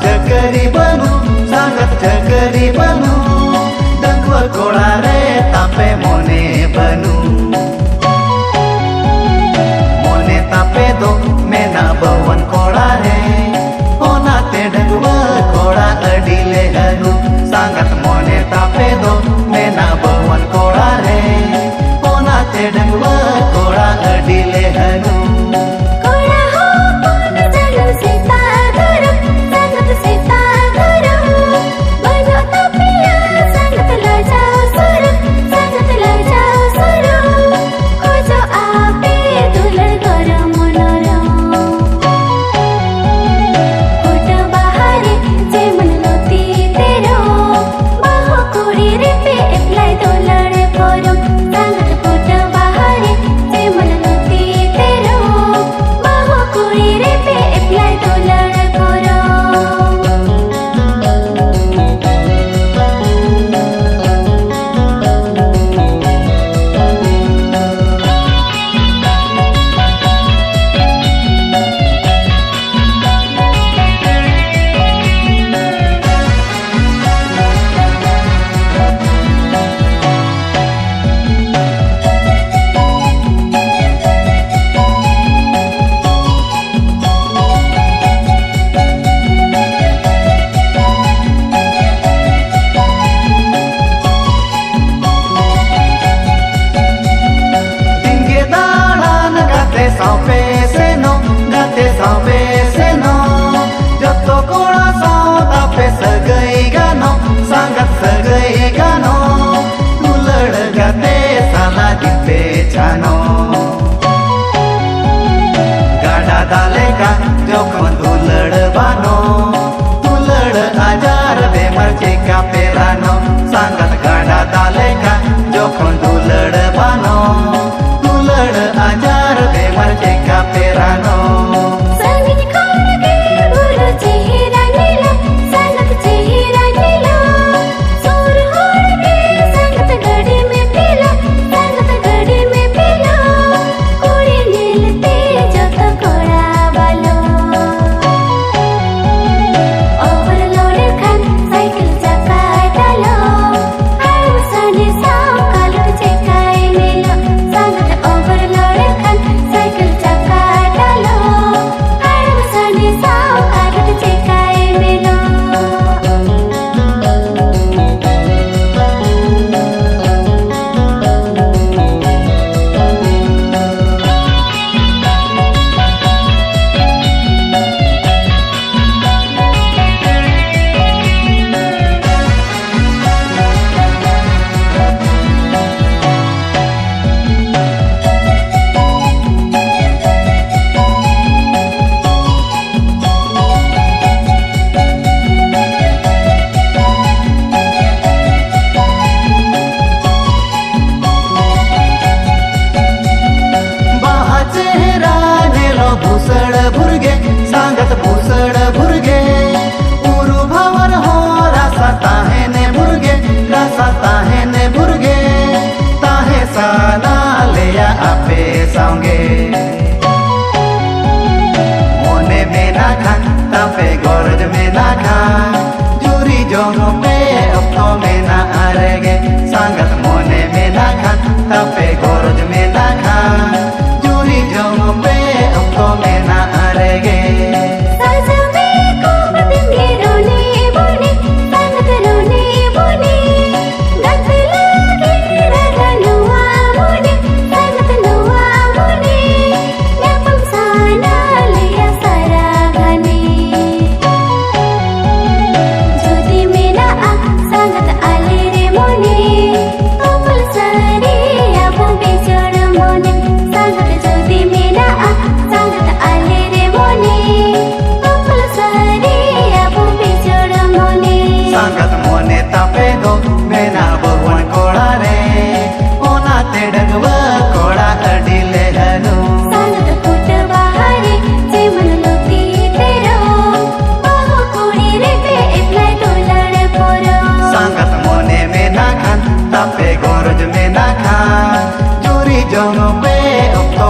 cekeri benu, sangat cekeri benu. Dengkul kolare tape mone benu. Mone tape do mena bawan kolare. Ona te dengkul kola adile hanu. Sangat mone tape do mena bawan kolare. Ona te dengkul kola adile hanu. Gada daleka jokon tulad bano, tulad ajar de marchika perano. Sangat gada daleka jokon tulad bano, tulad ajar de marchika perano. Mone mena khan tape gorj mena khan juri jono pe opto mena arege. Sangat mone mena khan tape gorj mena khan juri jono pe opto mena arege. Tape gorj mena khan, juri jono pe opto